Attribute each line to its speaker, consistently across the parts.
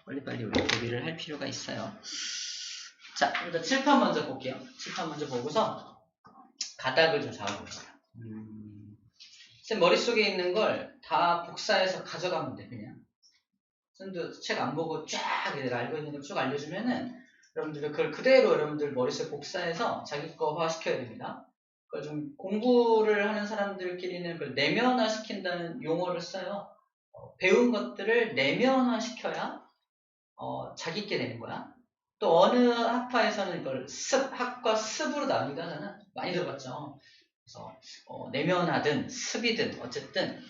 Speaker 1: 빨리빨리 우리 대비를 할 필요가 있어요. 자, 일단 칠판 먼저 볼게요. 칠판 먼저 보고서 가닥을 좀 잡아봅시다. 쌤 머릿속에 있는 걸 다 복사해서 가져가면 돼, 그냥. 쌤도 책 안 보고 쫙 내가 알고 있는 걸 쭉 알려주면은 여러분들 그걸 그대로 여러분들 머릿속에 복사해서 자기 거화 시켜야 됩니다. 그걸 좀 공부를 하는 사람들끼리는 그걸 내면화 시킨다는 용어를 써요. 배운 것들을 내면화 시켜야 자기 게 되는 거야. 또 어느 학파에서는 이걸 학과 습으로 나누기도 하잖아. 많이 들어봤죠. 그래서 내면화든 습이든 어쨌든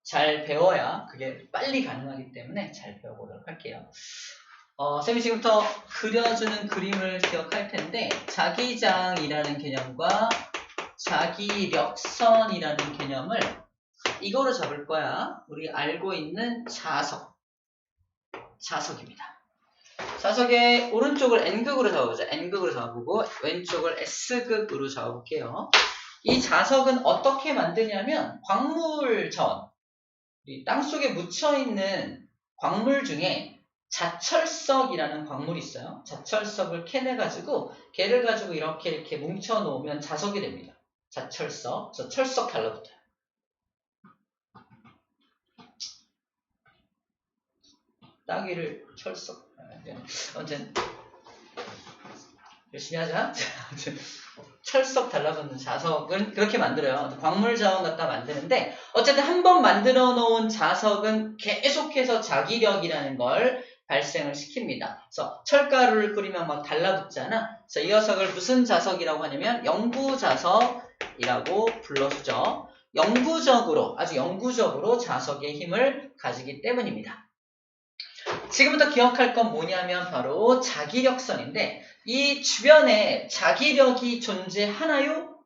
Speaker 1: 잘 배워야 그게 빨리 가능하기 때문에 잘 배워보도록 할게요. 쌤이 지금부터 그려주는 그림을 기억할 텐데 자기장이라는 개념과 자기력선이라는 개념을 이거로 잡을 거야. 우리 알고 있는 자석입니다. 자석의 오른쪽을 N극으로 잡아보자. N극으로 잡아보고 왼쪽을 S극으로 잡아볼게요. 이 자석은 어떻게 만드냐면 광물전, 땅속에 묻혀있는 광물 중에 자철석이라는 광물이 있어요. 자철석을 캐내가지고 걔를 가지고 이렇게 뭉쳐놓으면 자석이 됩니다. 자철석, 그래서 철석 달라붙어요. 따귀를 철석. 아무튼 열심히 하자. 철석 달라붙는 자석은 그렇게 만들어요. 광물 자원 갖다 만드는데 어쨌든 한번 만들어 놓은 자석은 계속해서 자기력이라는 걸 발생을 시킵니다. 그래서 철가루를 끓이면 막 달라붙잖아. 그래서 이 녀석을 무슨 자석이라고 하냐면 영구자석이라고 불러주죠. 아주 영구적으로 자석의 힘을 가지기 때문입니다. 지금부터 기억할 건 뭐냐면 바로 자기력선인데 이 주변에 자기력이 존재하나요?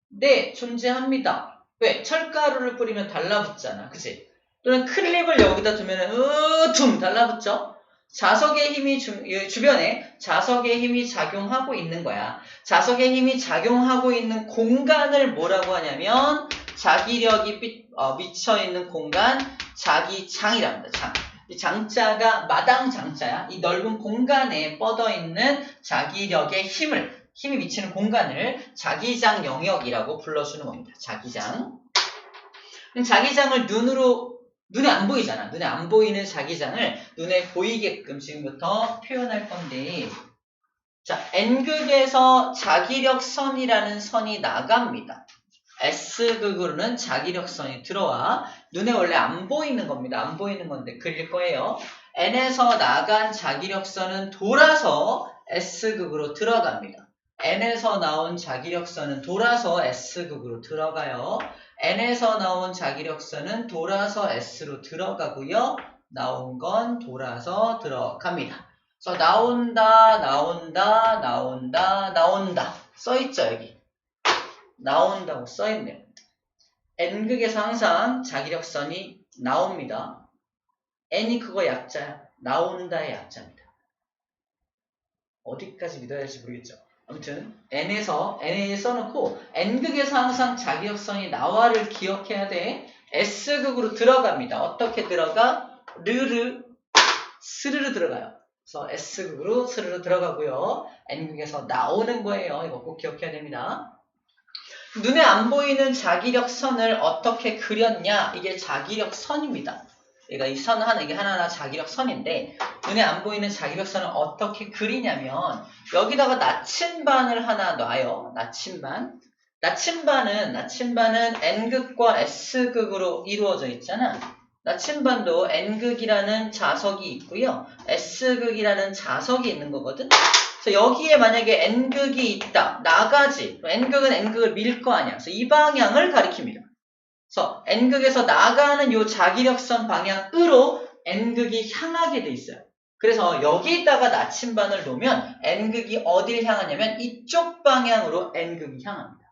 Speaker 1: 네, 존재합니다. 왜? 철가루를 뿌리면 달라붙잖아. 그치? 또는 클립을 여기다 두면 퉁 달라붙죠? 자석의 힘이 주변에 자석의 힘이 작용하고 있는 거야. 자석의 힘이 작용하고 있는 공간을 뭐라고 하냐면 자기력이 미쳐있는 공간 자기장이라고 합니다. 장. 이 장자가 마당 장자야. 이 넓은 공간에 뻗어있는 자기력의 힘이 미치는 공간을 자기장 영역이라고 불러주는 겁니다. 자기장. 자기장을 눈에 안 보이잖아. 눈에 안 보이는 자기장을 눈에 보이게끔 지금부터 표현할 건데, 자, N극에서 자기력선이라는 선이 나갑니다. S극으로는 자기력선이 들어와. 눈에 원래 안 보이는 겁니다. 안 보이는 건데 그릴 거예요. N에서 나간 자기력선은 돌아서 S극으로 들어갑니다. N에서 나온 자기력선은 돌아서 S극으로 들어가요. N에서 나온 자기력선은 돌아서 S로 들어가고요. 나온 건 돌아서 들어갑니다. 그래서 나온다 써있죠 여기. 나온다고 써있네요. N극에서 항상 자기력선이 나옵니다. N이 그거 약자야. 나온다의 약자입니다. 어디까지 믿어야 할지 모르겠죠. 아무튼 N에 써놓고 N극에서 항상 자기력선이 나와를 기억해야 돼. S극으로 들어갑니다. 어떻게 들어가? 스르르 들어가요. 그래서 S극으로 스르르 들어가고요. N극에서 나오는 거예요. 이거 꼭 기억해야 됩니다. 눈에 안 보이는 자기력선을 어떻게 그렸냐? 이게 자기력선입니다. 그러니까 이 선 이게 하나하나 자기력선인데 눈에 안 보이는 자기력선을 어떻게 그리냐면 여기다가 나침반을 하나 놔요. 나침반은 N극과 S극으로 이루어져 있잖아. 나침반도 N극이라는 자석이 있고요. S극이라는 자석이 있는 거거든. 그래서 여기에 만약에 N극이 있다. 나가지. N극은 N극을 밀 거 아니야. 그래서 이 방향을 가리킵니다. 그래서 N극에서 나가는 요 자기력선 방향으로 N극이 향하게 돼 있어요. 그래서 여기다가 나침반을 놓으면 N극이 어디를 향하냐면 이쪽 방향으로 N극이 향합니다.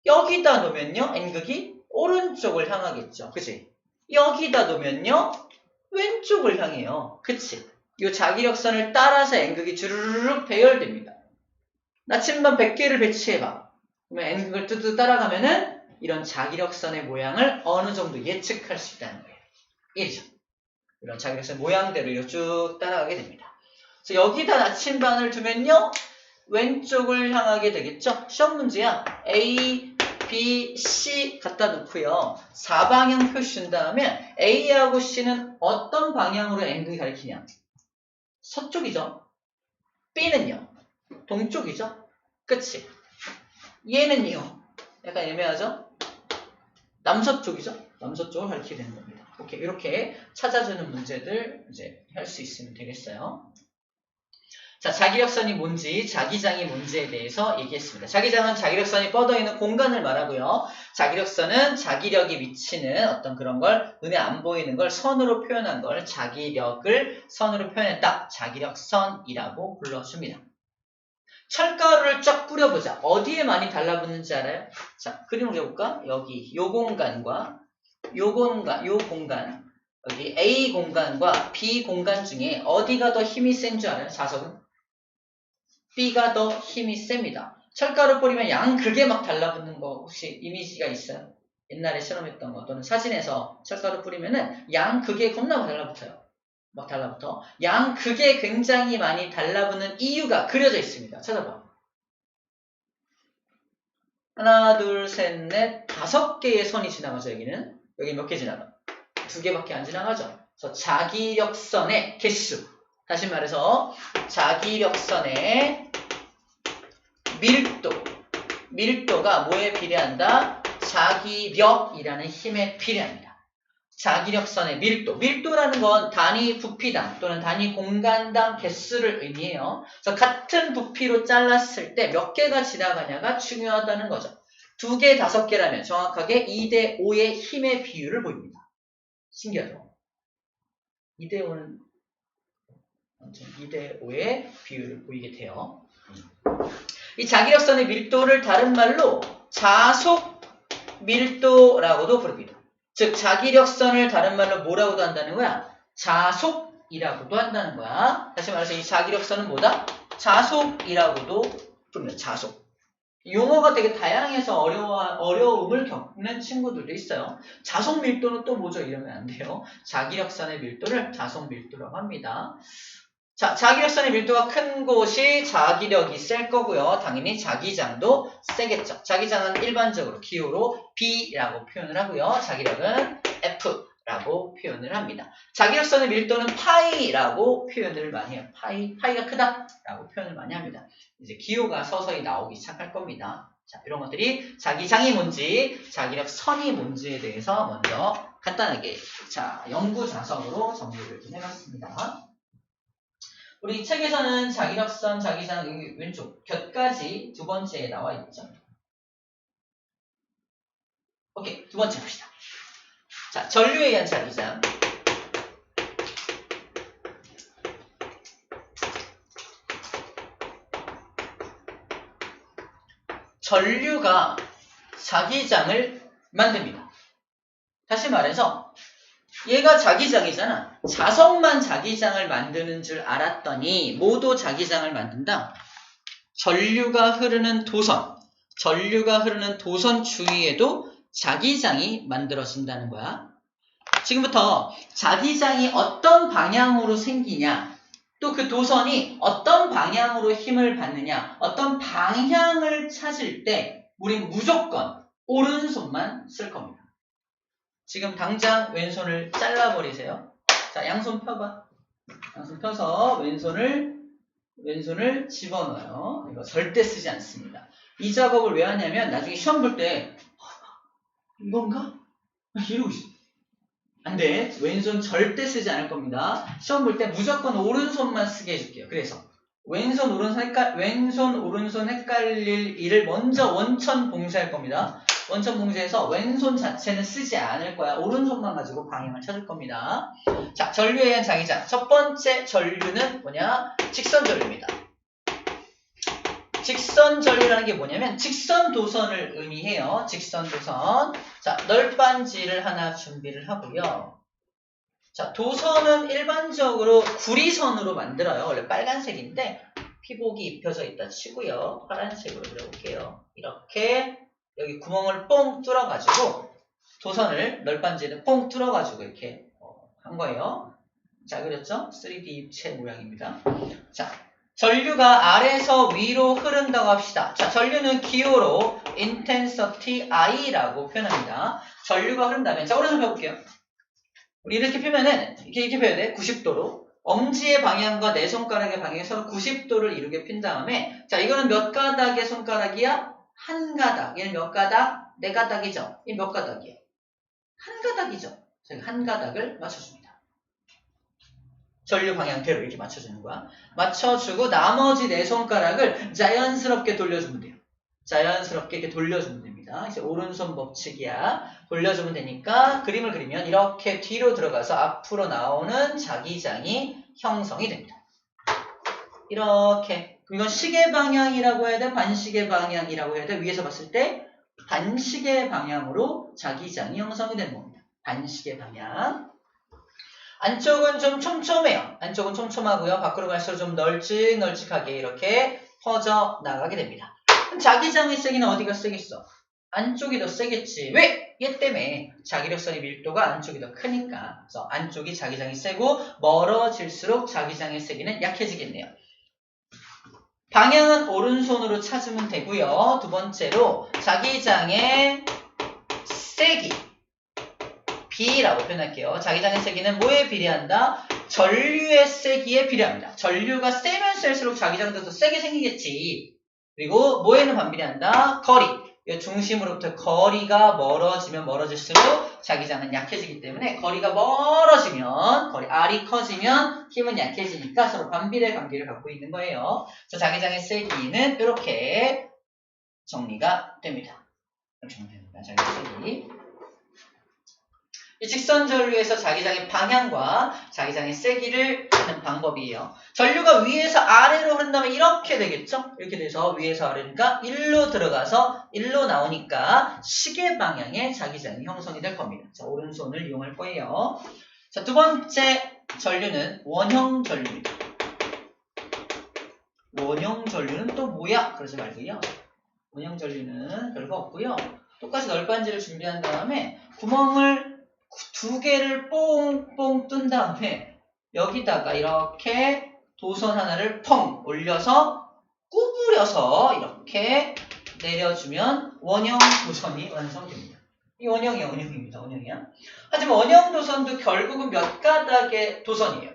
Speaker 1: 여기다 놓으면요. N극이 오른쪽을 향하겠죠. 그치? 여기다 놓으면요. 왼쪽을 향해요. 그치? 이 자기력선을 따라서 N극이 주르륵 배열됩니다. 나침반 100개를 배치해봐. 그러면 N극을 뚜뚜 따라가면은 이런 자기력선의 모양을 어느 정도 예측할 수 있다는 거예요. 1죠. 이런 자기력선 모양대로 이렇게 쭉 따라가게 됩니다. 그래서 여기다 나침반을 두면요. 왼쪽을 향하게 되겠죠? 시험 문제야. A, B, C 갖다 놓고요. 4방향 표시 준 다음에 A하고 C는 어떤 방향으로 앵글이 가리키냐? 서쪽이죠. B는요. 동쪽이죠. 그치? 얘는요. 약간 애매하죠? 남서쪽이죠. 남서쪽을 가리키게 되는 겁니다. 오케이. 이렇게 찾아주는 문제들 이제 할 수 있으면 되겠어요. 자, 자기력선이 뭔지, 자기장이 뭔지에 대해서 얘기했습니다. 자기장은 자기력선이 뻗어있는 공간을 말하고요. 자기력선은 자기력이 미치는 어떤 그런 걸, 눈에 안 보이는 걸 선으로 표현한 걸, 자기력을 선으로 표현했다. 자기력선이라고 불러줍니다. 철가루를 쫙 뿌려보자. 어디에 많이 달라붙는지 알아요? 자, 그림을 그려볼까? 여기, 요 공간과, 요 공간, 여기 A 공간과 B 공간 중에 어디가 더 힘이 센 줄 알아요? 자석은? B가 더 힘이 셉니다. 철가루 뿌리면 양극에 막 달라붙는 거 혹시 이미지가 있어요? 옛날에 실험했던 거 또는 사진에서 철가루 뿌리면은 양극에 겁나 달라붙어요. 막 달라붙어. 양극에 굉장히 많이 달라붙는 이유가 그려져 있습니다. 찾아봐. 하나, 둘, 셋, 넷, 5개의 선이 지나가죠. 여기는. 여기 몇 개 지나가? 2개밖에 안 지나가죠. 그래서 자기력선의 개수. 다시 말해서 자기력선의 밀도가 뭐에 비례한다? 자기력이라는 힘에 비례합니다. 자기력선의 밀도라는 건 단위 부피당 또는 단위 공간당 개수를 의미해요. 그래서 같은 부피로 잘랐을 때 몇 개가 지나가냐가 중요하다는 거죠. 2개, 5개라면 정확하게 2대 5의 힘의 비율을 보입니다. 신기하죠? 2대 5는 2대 5의 비율을 보이게 돼요. 이 자기력선의 밀도를 다른 말로 자속 밀도라고도 부릅니다. 즉 자기력선을 다른 말로 뭐라고도 한다는 거야? 자속이라고도 한다는 거야. 다시 말해서 이 자기력선은 뭐다? 자속이라고도 부릅니다. 자속. 용어가 되게 다양해서 어려움을 겪는 친구들도 있어요. 자속 밀도는 또 뭐죠? 이러면 안 돼요. 자기력선의 밀도를 자속 밀도라고 합니다. 자, 자기력선의 밀도가 큰 곳이 자기력이 셀 거고요. 당연히 자기장도 세겠죠. 자기장은 일반적으로 기호로 B라고 표현을 하고요. 자기력은 F라고 표현을 합니다. 자기력선의 밀도는 파이라고 표현을 많이 해요. 파이가 크다라고 표현을 많이 합니다. 이제 기호가 서서히 나오기 시작할 겁니다. 자, 이런 것들이 자기장이 뭔지, 자기력선이 뭔지에 대해서 먼저 간단하게 자, 연구 자석으로 정리를 좀 해봤습니다. 우리 책에서는 자기력선, 자기장 여기 왼쪽 곁까지 2번째에 나와 있죠. 오케이, 2번째 봅시다. 자, 전류에 의한 자기장. 전류가 자기장을 만듭니다. 다시 말해서 얘가 자기장이잖아. 자석만 자기장을 만드는 줄 알았더니 모두 자기장을 만든다. 전류가 흐르는 도선 주위에도 자기장이 만들어진다는 거야. 지금부터 자기장이 어떤 방향으로 생기냐, 또 그 도선이 어떤 방향으로 힘을 받느냐, 어떤 방향을 찾을 때 우린 무조건 오른손만 쓸 겁니다. 지금 당장 왼손을 잘라버리세요. 자, 양손 펴봐. 양손 펴서 왼손을 집어넣어요. 이거 절대 쓰지 않습니다. 이 작업을 왜 하냐면 나중에 시험 볼 때 이건가? 이러고 있어. 안 돼. 왼손 절대 쓰지 않을 겁니다. 시험 볼 때 무조건 오른손만 쓰게 해줄게요. 그래서 왼손 오른손 헷갈릴 일을 먼저 원천 봉쇄할 겁니다. 원천 봉쇄해서 왼손 자체는 쓰지 않을 거야. 오른손만 가지고 방향을 찾을 겁니다. 자, 전류에 의한 자기장. 첫 번째 전류는 뭐냐? 직선 전류입니다. 직선 전류라는 게 뭐냐면 직선 도선을 의미해요. 직선 도선. 자, 널빤지를 하나 준비를 하고요. 자, 도선은 일반적으로 구리선으로 만들어요. 원래 빨간색인데 피복이 입혀져 있다 치고요. 파란색으로 그려볼게요. 이렇게 여기 구멍을 뽕 뚫어가지고 도선을 널빤지를 뽕 뚫어가지고 이렇게 한 거예요. 잘 그렸죠? 3D 입체 모양입니다. 자, 전류가 아래에서 위로 흐른다고 합시다. 자, 전류는 기호로 intensity I라고 표현합니다. 전류가 흐른다면, 자, 오른손 펴볼게요. 우리 이렇게 펴면은, 이렇게 펴야 돼. 90도로. 엄지의 방향과 내 손가락의 방향이 서로 90도를 이루게 핀 다음에, 자, 이거는 몇 가닥의 손가락이야? 한 가닥. 얘는 몇 가닥? 네 가닥이죠? 얘 몇 가닥이야? 한 가닥이죠? 저희 한 가닥을 맞춰줍니다. 전류 방향대로 이렇게 맞춰주는 거야. 맞춰주고 나머지 네 손가락을 자연스럽게 돌려주면 돼요. 자연스럽게 이렇게 돌려주면 됩니다. 이제 오른손 법칙이야. 돌려주면 되니까 그림을 그리면 이렇게 뒤로 들어가서 앞으로 나오는 자기장이 형성이 됩니다. 이렇게. 그럼 이건 시계 방향이라고 해야 돼? 반시계 방향이라고 해야 돼? 위에서 봤을 때 반시계 방향으로 자기장이 형성이 되는 겁니다. 반시계 방향. 안쪽은 좀 촘촘해요. 안쪽은 촘촘하고요. 밖으로 갈수록 좀 널찍널찍하게 이렇게 퍼져 나가게 됩니다. 자기장의 세기는 어디가 세겠어? 안쪽이 더 세겠지. 왜? 얘 때문에 자기력선의 밀도가 안쪽이 더 크니까. 그래서 안쪽이 자기장이 세고 멀어질수록 자기장의 세기는 약해지겠네요. 방향은 오른손으로 찾으면 되고요. 두 번째로 자기장의 세기 B라고 표현할게요. 자기장의 세기는 뭐에 비례한다? 전류의 세기에 비례합니다. 전류가 세면 셀수록 자기장도 더 세게 생기겠지. 그리고 뭐에는 반비례한다? 거리. 이 중심으로부터 거리가 멀어지면 멀어질수록 자기장은 약해지기 때문에 거리가 멀어지면 R이 커지면 힘은 약해지니까 서로 반비례 관계를 갖고 있는 거예요. 그래서 자기장의 세기는 이렇게 정리가 됩니다. 정리됩니다. 자기장의 세기. 이 직선 전류에서 자기장의 방향과 자기장의 세기를 하는 방법이에요. 전류가 위에서 아래로 흐른다면 이렇게 되겠죠? 이렇게 돼서 위에서 아래니까 1로 들어가서 1로 나오니까 시계 방향의 자기장이 형성이 될 겁니다. 자, 오른손을 이용할 거예요. 자, 두 번째 전류는 원형 전류입니다. 원형 전류는 또 뭐야? 그러지 말고요. 원형 전류는 별거 없고요. 똑같이 널빤지를 준비한 다음에 구멍을 두 개를 뽕뽕 뜬 다음에 여기다가 이렇게 도선 하나를 펑 올려서 구부려서 이렇게 내려주면 원형 도선이 완성됩니다. 이 원형입니다. 원형이야. 하지만 원형 도선도 결국은 몇 가닥의 도선이에요.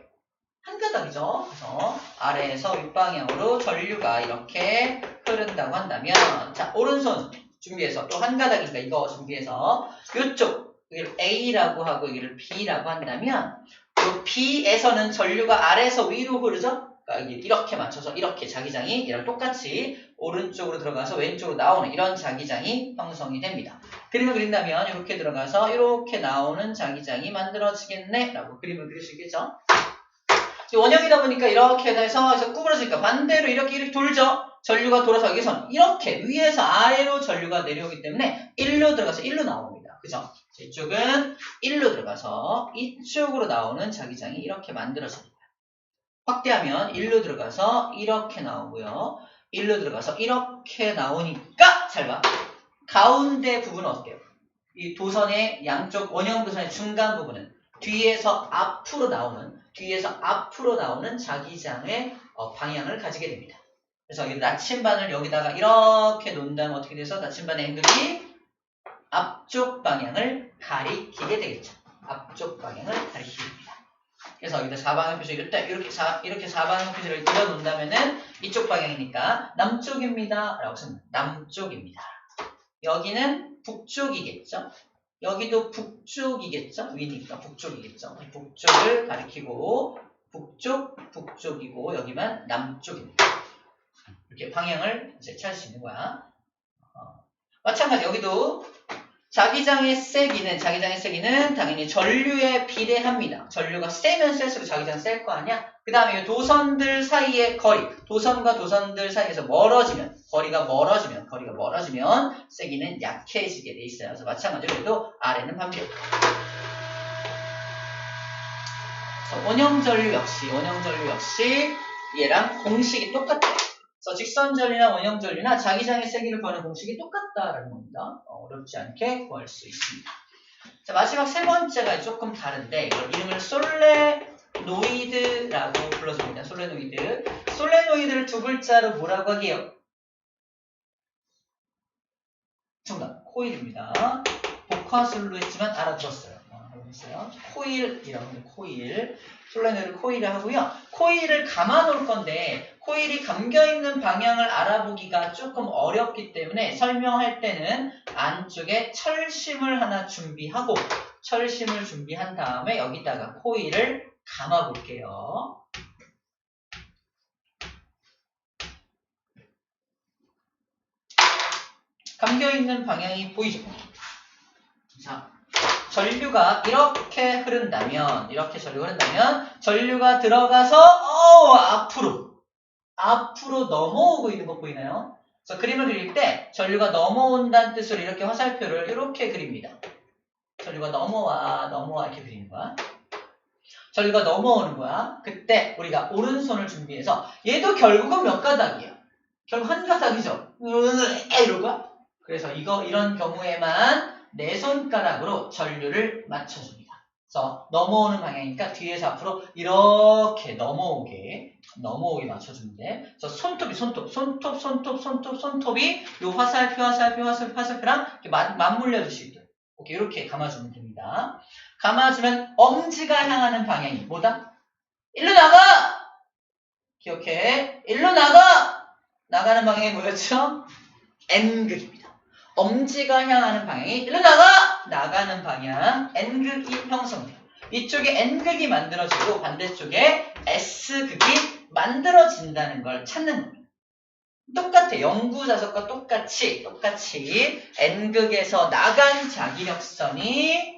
Speaker 1: 한 가닥이죠. 그래서 아래에서 윗방향으로 전류가 이렇게 흐른다고 한다면, 자, 오른손 준비해서 또 한 가닥이니까 이거 준비해서 이쪽 여기를 A라고 하고 여기를 B라고 한다면 이 B에서는 전류가 아래에서 위로 흐르죠? 그러니까 이렇게 맞춰서 이렇게 자기장이 얘랑 똑같이 오른쪽으로 들어가서 왼쪽으로 나오는 이런 자기장이 형성이 됩니다. 그림을 그린다면 이렇게 들어가서 이렇게 나오는 자기장이 만들어지겠네 라고 그림을 그릴 수 있겠죠? 원형이다 보니까 이렇게 해서 구부러지니까 반대로 이렇게 돌죠? 전류가 돌아서 여기서 이렇게 위에서 아래로 전류가 내려오기 때문에 1로 들어가서 1로 나옵니다. 그죠? 이쪽은 1로 들어가서 이쪽으로 나오는 자기장이 이렇게 만들어집니다. 확대하면 1로 들어가서 이렇게 나오고요. 1로 들어가서 이렇게 나오니까 잘 봐. 가운데 부분은 어때요? 이 도선의 양쪽 원형 도선의 중간 부분은 뒤에서 앞으로 나오는 자기장의 방향을 가지게 됩니다. 그래서 이 나침반을 여기다가 이렇게 놓는다면 어떻게 돼서 나침반의 행동이 앞쪽 방향을 가리키게 되겠죠. 앞쪽 방향을 가리키게 됩니다. 그래서 여기다 사방향 표시 이렇게 사방향 표시를 그려 놓는다면은 이쪽 방향이니까 남쪽입니다. 라고 씁니다. 남쪽입니다. 여기는 북쪽이겠죠. 여기도 북쪽이겠죠. 위니까 북쪽이겠죠. 북쪽을 가리키고 북쪽이고 여기만 남쪽입니다. 이렇게 방향을 이제 찾을 수 있는 거야. 마찬가지 여기도 자기장의 세기는 당연히 전류에 비례합니다. 전류가 세면 셀수록 자기장 셀 거 아니야? 그 다음에 도선들 사이의 거리, 도선과 도선들 사이에서 거리가 멀어지면 세기는 약해지게 돼 있어요. 그래서 마찬가지로 여기도 아래는 반비례. 원형 전류 역시 얘랑 공식이 똑같아요. 그래서 직선 전류나 원형 전류나 자기장의 세기를 구하는 공식이 똑같다라는 겁니다. 어렵지 않게 구할 수 있습니다. 자, 마지막 세 번째가 조금 다른데 이걸 이름을 솔레 솔레노이드라고 불러줍니다. 솔레노이드. 솔레노이드를 두 글자로 뭐라고 하게요? 정답. 코일입니다. 복화술로 했지만 알아들었어요. 알아들었어요. 코일이라고 합니다. 코일. 솔레노이드 코일을 하고요. 코일을 감아 놓을 건데 코일이 감겨있는 방향을 알아보기가 조금 어렵기 때문에 설명할 때는 안쪽에 철심을 하나 준비하고 철심을 준비한 다음에 여기다가 코일을 감아 볼게요. 감겨있는 방향이 보이죠? 자, 전류가 이렇게 흐른다면 전류가 들어가서 앞으로 넘어오고 있는 거 보이나요? 그래서 그림을 그릴 때 전류가 넘어온다는 뜻으로 이렇게 화살표를 이렇게 그립니다. 전류가 넘어와 이렇게 그리는 거야. 전류가 넘어오는 거야. 그때 우리가 오른손을 준비해서 얘도 결국은 몇 가닥이야? 결국 한 가닥이죠. 이럴 거야. 그래서 이런 경우에만 내 손가락으로 전류를 맞춰줍니다. 그래서 넘어오는 방향이니까 뒤에서 앞으로 이렇게 넘어오게 맞춰주면 돼. 그래서 손톱이 요 화살표랑 이렇게 맞물려 줄 수 있도록 이렇게 감아주면 됩니다. 감아주면 엄지가 향하는 방향이 뭐다? 일로 나가! 기억해. 일로 나가! 나가는 방향이 뭐였죠? N극입니다. 엄지가 향하는 방향이 일로 나가는 방향 N극이 형성돼요. 이쪽에 N극이 만들어지고 반대쪽에 S극이 만들어진다는 걸 찾는 겁니다. 똑같아. 영구자석과 똑같이 N극에서 나간 자기력선이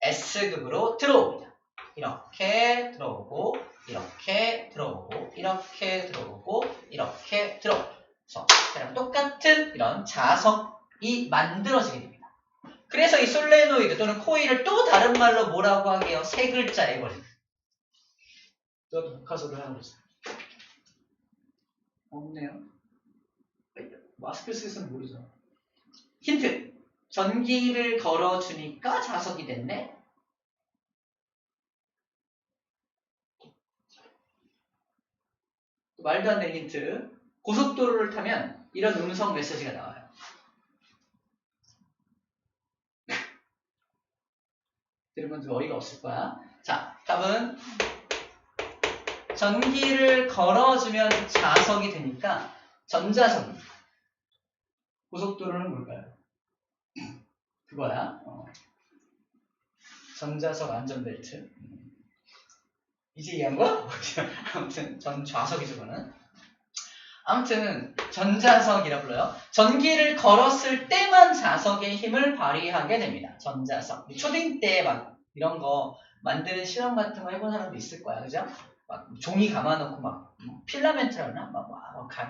Speaker 1: S극으로 들어옵니다. 이렇게 들어오고 이렇게 들어오고 이렇게 들어오고 이렇게 들어오고 그래서 똑같은 이런 자석이 만들어지게 됩니다. 그래서 이 솔레노이드 또는 코일을 또 다른 말로 뭐라고 하게요? 세 글자에 걸립니다. 또 복화술을 하고 있어요. 없네요. 마스크 쓰면 모르죠. 힌트. 전기를 걸어주니까 자석이 됐네. 말도 안 되는 힌트. 고속도로를 타면 이런 음성 메시지가 나와요. 들으면 좀 어이가 없을 거야. 자, 답은 전기를 걸어주면 자석이 되니까 전자석입니다. 고속도로는 뭘까요? 그거야. 전자석 안전벨트. 이제 이해한 거야? 아무튼 전좌석이죠, 그거는. 아무튼 전자석이라 불러요. 전기를 걸었을 때만 자석의 힘을 발휘하게 됩니다. 전자석. 초딩 때 막 이런 거 만드는 실험 같은 거 해본 사람도 있을 거야, 그죠? 막 종이 감아놓고 막 필라멘트라나 막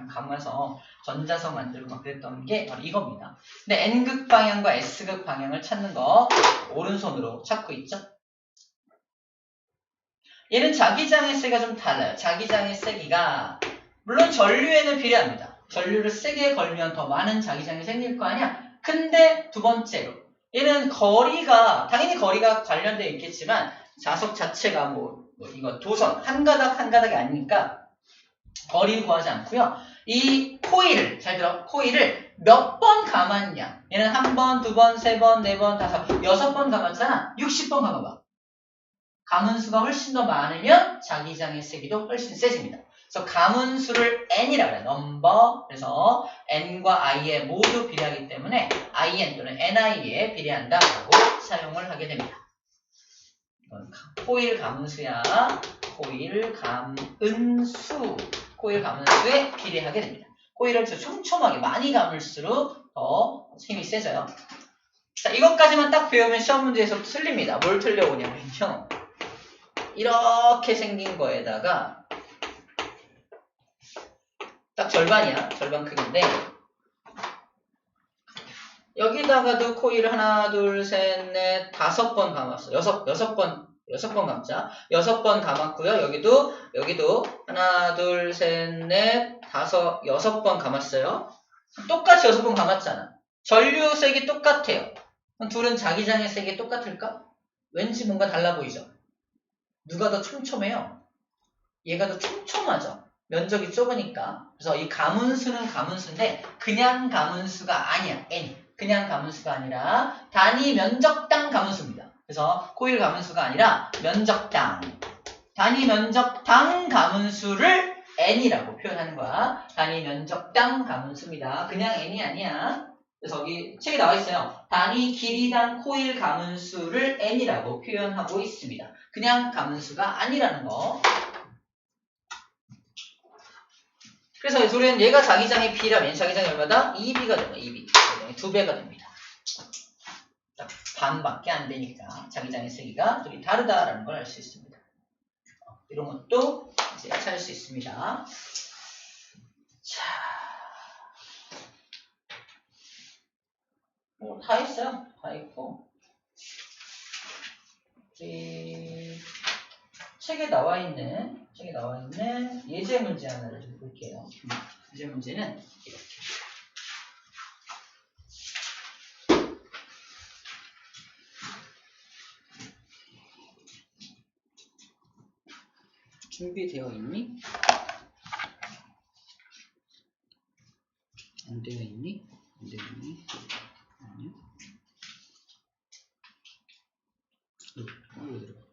Speaker 1: 감아서 전자석 만들고 막 그랬던 게 바로 이겁니다. 근데 N극 방향과 S극 방향을 찾는 거 오른손으로 찾고 있죠? 얘는 자기장의 세기가 좀 달라요. 자기장의 세기가 물론 전류에는 비례합니다. 전류를 세게 걸면 더 많은 자기장이 생길 거 아니야? 근데 두 번째로 얘는 거리가 당연히 거리가 관련되어 있겠지만 자석 자체가 이거 도선 한 가닥이 아니니까 거리를 구하지 않고요. 이 코일을 잘 들어. 코일을 몇 번 감았냐? 얘는 한 번, 두 번, 세 번, 네 번, 다섯, 6번 감았잖아. 60번 감아봐. 감은 수가 훨씬 더 많으면 자기장의 세기도 훨씬 세집니다. 그래서 감은 수를 n이라고 해요. 넘버. 그래서 n과 i에 모두 비례하기 때문에 in 또는 ni에 비례한다라고 사용을 하게 됩니다. 이건 코일 감수야. 코일 감은수. 코일 감은수에 비례하게 됩니다. 코일을 촘촘하게 많이 감을수록 더 힘이 세져요. 자, 이것까지만 딱 배우면 시험 문제에서 틀립니다. 뭘 틀려오냐면요. 이렇게 생긴 거에다가 딱 절반이야. 절반 크기인데 여기다가도 코일을 하나, 둘, 셋, 넷, 5번 감았어. 6번 감자. 6번 감았고요. 여기도 하나, 둘, 셋, 넷, 6번 감았어요. 똑같이 6번 감았잖아. 전류 색이 똑같아요. 둘은 자기장의 색이 똑같을까? 왠지 뭔가 달라 보이죠? 누가 더 촘촘해요? 얘가 더 촘촘하죠. 면적이 좁으니까. 그래서 이 가문수는 가문수인데 그냥 가문수가 아니야. n. 그냥 가문수가 아니라 단위 면적당 가문수입니다. 그래서 코일 가문수가 아니라 면적당. 단위 면적당 가문수를 n이라고 표현하는 거야. 단위 면적당 가문수입니다. 그냥 n이 아니야. 그래서 여기 책에 나와 있어요. 단위 길이당 코일 가문수를 n이라고 표현하고 있습니다. 그냥 가문수가 아니라는 거. 그래서 우리는 얘가 자기장이 B라면 자기장이 얼마다? 2B가 되면 2B. 2배가 됩니다. 반밖에 안 되니까 자기장의 세기가 둘이 다르다라는 걸 알 수 있습니다. 이런 것도 이제 찾을 수 있습니다. 자, 다 했어요. 다 했고 책에 나와 있는 예제 문제 하나를 좀 볼게요. 예제 문제는 이렇게. 준비되어 있니? 안 되어 있니? 안 되어 있니? 아니요. 이거 들어.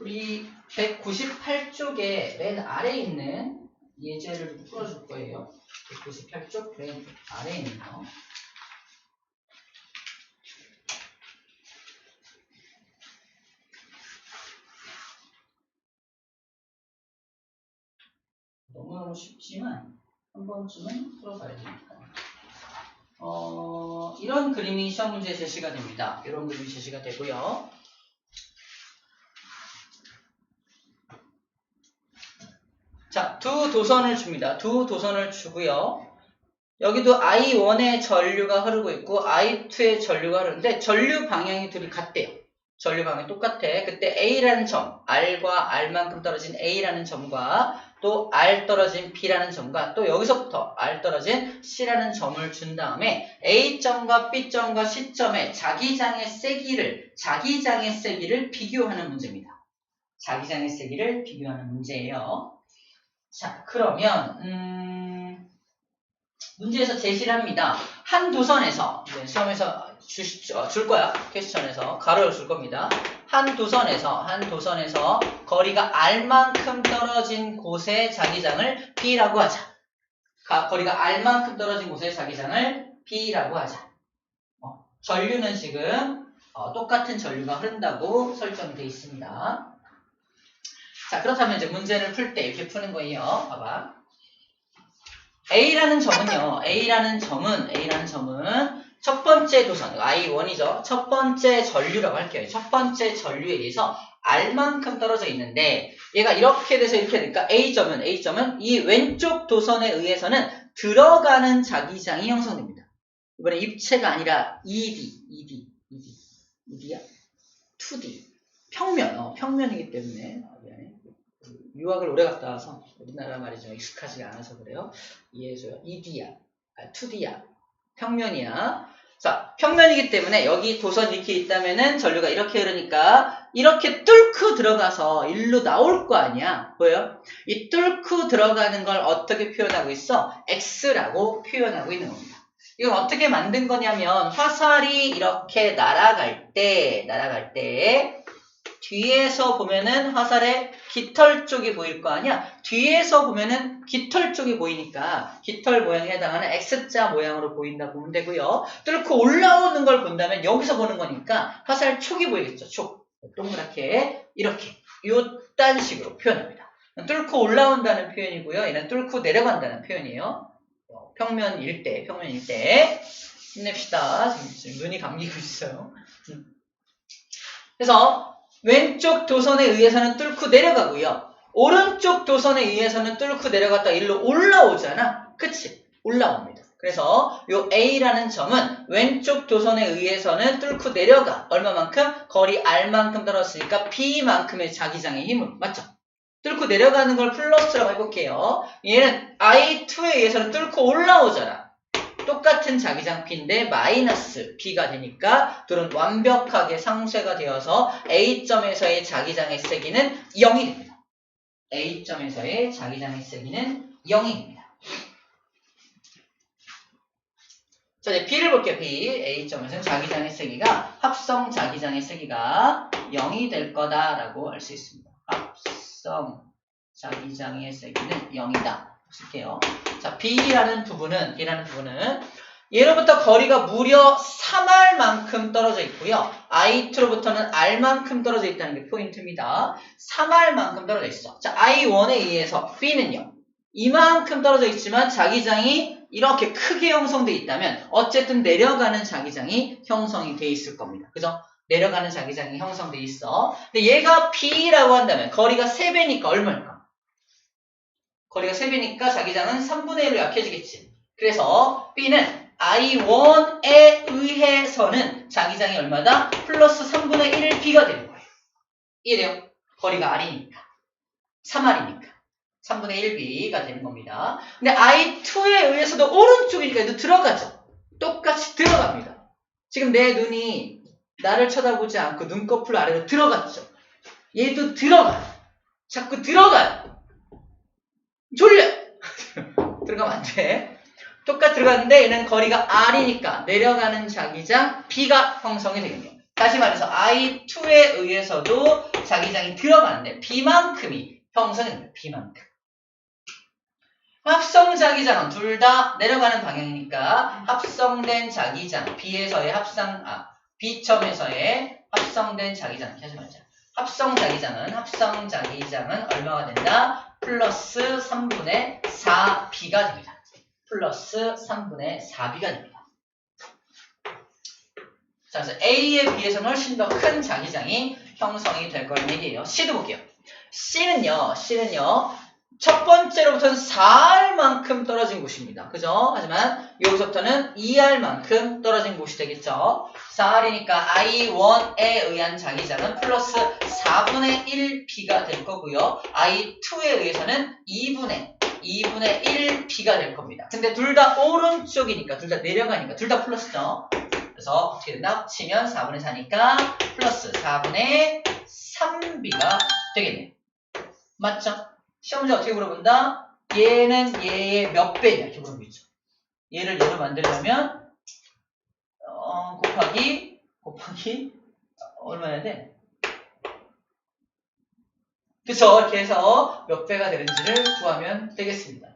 Speaker 1: 우리 198쪽에 맨 아래에 있는 예제를 풀어줄 거예요. 198쪽 맨 아래에 있는 거. 너무너무 쉽지만 한 번쯤은 풀어봐야 되니까. 이런 그림이 시험 문제 제시가 됩니다. 이런 그림이 제시가 되고요. 자, 두 도선을 줍니다. 두 도선을 주고요. 여기도 I1의 전류가 흐르고 있고 I2의 전류가 흐르는데 전류 방향이 둘이 같대요. 전류 방향이 똑같아. 그때 A라는 점, R과 R만큼 떨어진 A라는 점과 또 R 떨어진 B라는 점과 또 여기서부터 R 떨어진 C라는 점을 준 다음에 A점과 B점과 C점의 자기장의 세기를 비교하는 문제입니다. 자기장의 세기를 비교하는 문제예요. 자, 그러면 문제에서 제시를 합니다. 한 도선에서 시험에서 줄 거야. 퀘스천에서 가로를 줄 겁니다. 한 도선에서 거리가 R만큼 떨어진 곳의 자기장을 B라고 하자. 거리가 R만큼 떨어진 곳의 자기장을 B라고 하자. 전류는 지금 똑같은 전류가 흐른다고 설정이 되어 있습니다. 자, 그렇다면 이제 문제를 풀 때 이렇게 푸는 거예요. 봐봐. A라는 점은 첫 번째 도선, I1이죠. 첫 번째 전류라고 할게요. 첫 번째 전류에 의해서 R만큼 떨어져 있는데 얘가 이렇게 돼서 이렇게 되니까 A점은 이 왼쪽 도선에 의해서는 들어가는 자기장이 형성됩니다. 이번에 입체가 아니라 ED야? 2D. 평면이기 때문에 미안해. 유학을 오래 갔다 와서 우리나라 말이 좀 익숙하지 않아서 그래요. 이해해줘요. ED야. 2D야. 평면이야. 자, 평면이기 때문에 여기 도선 이렇게 있다면은 전류가 이렇게 흐르니까 이렇게 뚫고 들어가서 일로 나올 거 아니야. 보여요? 이 뚫고 들어가는 걸 어떻게 표현하고 있어? X라고 표현하고 있는 겁니다. 이건 어떻게 만든 거냐면 화살이 이렇게 날아갈 때 뒤에서 보면은 화살의 깃털 쪽이 보일 거 아니야? 뒤에서 보면은 깃털 쪽이 보이니까 깃털 모양에 해당하는 X자 모양으로 보인다 보면 되고요. 뚫고 올라오는 걸 본다면 여기서 보는 거니까 화살 촉이 보이겠죠? 촉. 동그랗게 이렇게 요딴 식으로 표현합니다. 뚫고 올라온다는 표현이고요. 얘는 뚫고 내려간다는 표현이에요. 평면일 때 힘냅시다. 지금 눈이 감기고 있어요. 그래서 왼쪽 도선에 의해서는 뚫고 내려가고요. 오른쪽 도선에 의해서는 뚫고 내려갔다 일로 올라오잖아. 그치? 올라옵니다. 그래서 요 A라는 점은 왼쪽 도선에 의해서는 뚫고 내려가. 얼마만큼? 거리 R만큼 떨어졌으니까 B만큼의 자기장의 힘을. 맞죠? 뚫고 내려가는 걸 플러스라고 해볼게요. 얘는 I2에 의해서는 뚫고 올라오잖아. 똑같은 자기장 P인데 마이너스 B가 되니까 둘은 완벽하게 상쇄가 되어서 A점에서의 자기장의 세기는 0이 됩니다. A점에서의 자기장의 세기는 0입니다. 자, 이제 B를 볼게요. B. A점에서는 자기장의 세기가 합성 자기장의 세기가 0이 될 거다라고 알 수 있습니다. 합성 자기장의 세기는 0이다. 쓸게요. 자, B라는 부분은 예로부터 거리가 무려 3R만큼 떨어져 있고요. I2로부터는 R만큼 떨어져 있다는 게 포인트입니다. 3R만큼 떨어져 있어. 자, I1에 의해서 B는요. 이만큼 떨어져 있지만 자기장이 이렇게 크게 형성되어 있다면 어쨌든 내려가는 자기장이 형성이 돼 있을 겁니다. 그죠? 내려가는 자기장이 형성돼 있어. 근데 얘가 B라고 한다면 거리가 3배니까 얼마일까? 거리가 3배니까 자기장은 3분의 1로 약해지겠지. 그래서 B는 I1에 의해서는 자기장이 얼마다? 플러스 3분의 1B가 되는 거예요. 이해돼요? 거리가 R이니까. 3R이니까. 3분의 1B가 되는 겁니다. 근데 I2에 의해서도 오른쪽이니까 얘도 들어가죠. 똑같이 들어갑니다. 지금 내 눈이 나를 쳐다보지 않고 눈꺼풀 아래로 들어갔죠. 얘도 들어가요. 자꾸 들어가요. 졸려! 들어가면 안 돼. 똑같이 들어갔는데 얘는 거리가 R이니까 내려가는 자기장 B가 형성이 되겠네요. 다시 말해서 I2에 의해서도 자기장이 들어가는데 B만큼이 형성이 됩니다. B만큼. 합성 자기장은 둘 다 내려가는 방향이니까 합성된 자기장 B에서의 B점에서의 합성된 자기장 이렇게 하지 말자. 합성 자기장은 얼마가 된다? 플러스 3분의 4B가 됩니다. 플러스 3분의 4B가 됩니다. 자, 그래서 A에 비해서는 훨씬 더 큰 자기장이 형성이 될 거라는 얘기예요. C도 볼게요. C는요. 첫 번째로부터는 4R만큼 떨어진 곳입니다. 그죠? 하지만 여기서부터는 2R만큼 떨어진 곳이 되겠죠. 4R이니까 I1에 의한 자기장은 플러스 4분의 1B가 될 거고요. I2에 의해서는 2분의 1B가 될 겁니다. 근데 둘 다 오른쪽이니까, 둘 다 내려가니까, 둘 다 플러스죠. 그래서 어떻게 된다? 합치면 4분의 4니까 플러스 4분의 3B가 되겠네요. 맞죠? 시험 문제 어떻게 물어본다? 얘는 얘의 몇 배냐 이렇게 물어보죠. 얘를 얘로 만들려면 곱하기 얼마 해야 돼? 그쵸? 이렇게 해서 몇 배가 되는지를 구하면 되겠습니다.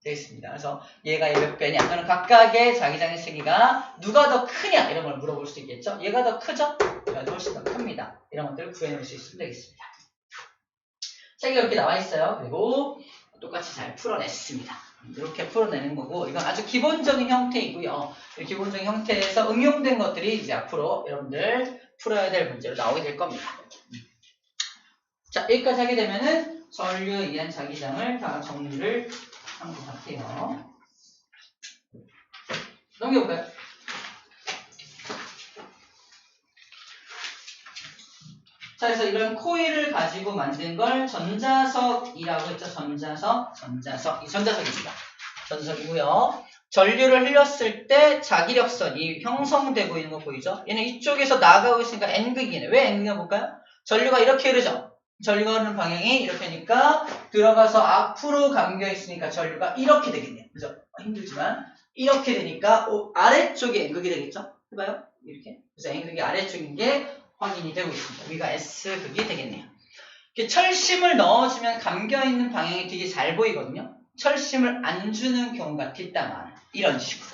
Speaker 1: 그래서 얘가 얘 몇 배냐? 또는 각각의 자기장의 세기가 누가 더 크냐? 이런 걸 물어볼 수 있겠죠? 얘가 더 크죠? 얘가 훨씬 더 큽니다. 이런 것들을 구해낼 수 있으면 되겠습니다. 세기가 이렇게 나와 있어요. 그리고 똑같이 잘 풀어냈습니다. 이렇게 풀어내는 거고, 이건 아주 기본적인 형태이고요. 이 기본적인 형태에서 응용된 것들이 이제 앞으로 여러분들 풀어야 될 문제로 나오게 될 겁니다. 자, 여기까지 하게 되면은 전류에 의한 자기장을 다 정리를 한 것 같아요. 넘겨볼까요? 자, 그래서 이런 코일을 가지고 만든 걸 전자석이라고 했죠. 전자석입니다. 전자석이고요. 전류를 흘렸을 때 자기력선이 형성되고 있는 거 보이죠? 얘는 이쪽에서 나가고 있으니까 N극이네. 왜 N극이냐 볼까요? 전류가 이렇게 흐르죠. 전류가 흐르는 방향이 이렇게니까 들어가서 앞으로 감겨 있으니까 전류가 이렇게 되겠네요. 그죠? 힘들지만 이렇게 되니까 아래쪽이 N극이 되겠죠? 해봐요. 이렇게. 그래서 N극이 아래쪽인 게 확인이 되고 있습니다. 위가 S극이 되겠네요. 철심을 넣어주면 감겨있는 방향이 되게 잘 보이거든요. 철심을 안 주는 경우가 뒷담화 이런 식으로.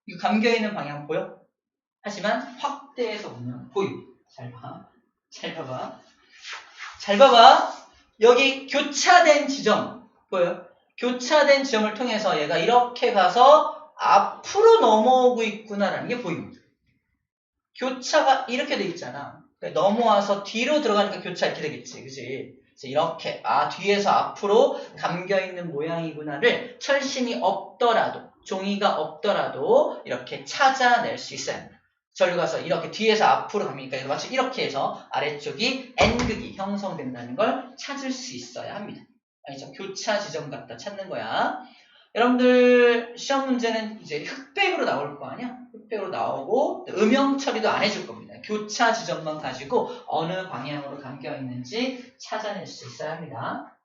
Speaker 1: 이 감겨있는 방향 보여? 하지만 확대해서 보면 보입니다. 잘 봐봐. 여기 교차된 지점 보여요? 교차된 지점을 통해서 얘가 이렇게 가서 앞으로 넘어오고 있구나라는 게 보입니다. 교차가 이렇게 돼 있잖아. 넘어와서 뒤로 들어가니까 교차 이렇게 되겠지. 그치? 그래서 이렇게, 뒤에서 앞으로 감겨있는 모양이구나를 철심이 없더라도, 종이가 없더라도 이렇게 찾아낼 수 있어요. 전류 가서 이렇게 뒤에서 앞으로 갑니까? 마치 이렇게 해서 아래쪽이 N극이 형성된다는 걸 찾을 수 있어야 합니다. 알겠죠? 교차 지점 갖다 찾는 거야. 여러분들 시험 문제는 이제 흑백으로 나올 거 아니야? 흑백으로 나오고 음영 처리도 안 해줄 겁니다. 교차 지점만 가지고 어느 방향으로 감겨 있는지 찾아낼 수 있어야 합니다.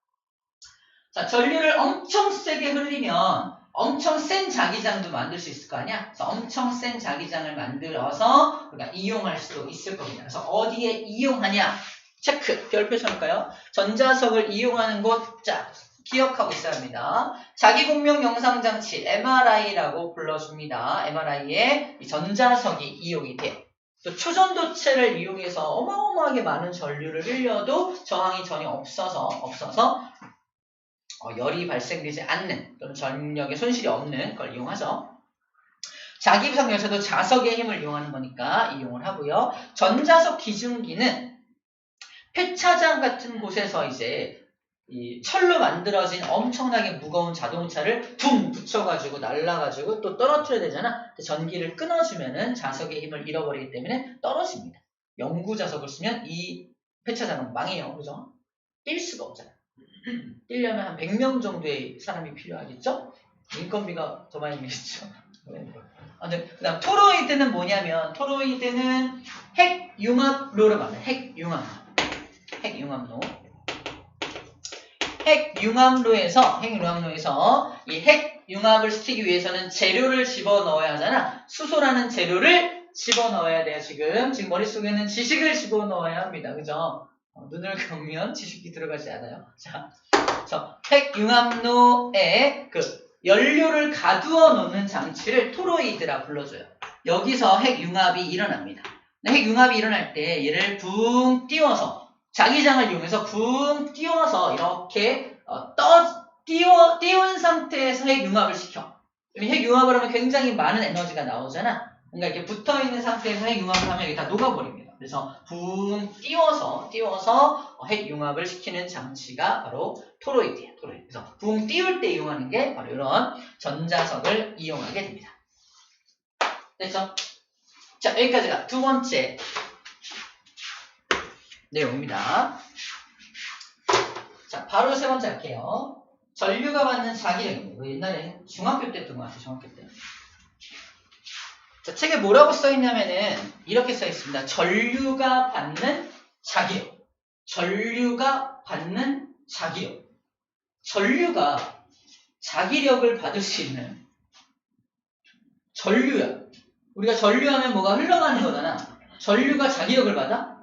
Speaker 1: 자, 전류를 엄청 세게 흘리면 엄청 센 자기장도 만들 수 있을 거 아니야? 그래서 엄청 센 자기장을 만들어서 우리가 이용할 수도 있을 겁니다. 그래서 어디에 이용하냐? 체크, 별표 쳐볼까요? 전자석을 이용하는 곳, 자, 기억하고 있어야 합니다. 자기공명 영상장치, MRI라고 불러줍니다. MRI에 전자석이 이용이 돼요. 또 초전도체를 이용해서 어마어마하게 많은 전류를 흘려도 저항이 전혀 없어서 열이 발생되지 않는 또는 전력의 손실이 없는 걸 이용하죠. 자기부상열차도 자석의 힘을 이용하는 거니까 이용을 하고요. 전자석 기중기는 폐차장 같은 곳에서 이제 이 철로 만들어진 엄청나게 무거운 자동차를 둥 붙여가지고 날라가지고 또 떨어뜨려야 되잖아. 전기를 끊어주면은 자석의 힘을 잃어버리기 때문에 떨어집니다. 영구 자석을 쓰면 이 폐차장은 망해요. 그죠? 뛸 수가 없잖아. 뛰려면 한 100명 정도의 사람이 필요하겠죠? 인건비가 더 많이 들겠죠? 그 다음 토로이드는 뭐냐면 토로이드는 핵융합로를 말해요. 핵융합로. 핵융합로에서 이 핵융합을 시키기 위해서는 재료를 집어넣어야 하잖아. 수소라는 재료를 집어넣어야 돼요. 지금 머릿속에는 지식을 집어넣어야 합니다. 그죠? 눈을 감으면 지식이 들어가지 않아요. 자, 핵융합로에 그 연료를 가두어 놓는 장치를 토로이드라 불러줘요. 여기서 핵융합이 일어납니다. 핵융합이 일어날 때 얘를 붕 띄워서 자기장을 이용해서 붕 띄워서 이렇게 띄운 상태에서 핵융합을 시켜. 핵융합을 하면 굉장히 많은 에너지가 나오잖아. 그러니까 이렇게 붙어있는 상태에서 핵융합을 하면 이게 다 녹아버립니다. 그래서 붕 띄워서 핵융합을 시키는 장치가 바로 토로이드예요. 그래서 붕 띄울 때 이용하는 게 바로 이런 전자석을 이용하게 됩니다. 됐죠? 자, 여기까지가 두 번째 내용입니다. 자, 바로 세 번째 할게요. 전류가 받는 자기력입니다. 옛날에 중학교 때 했던 것 같아요. 중학교 때. 자, 책에 뭐라고 써있냐면은 이렇게 써있습니다. 전류가 받는 자기력. 전류가 받는 자기력. 전류가 자기력을 받을 수 있는 전류야. 우리가 전류하면 뭐가 흘러가는 거잖아. 전류가 자기력을 받아?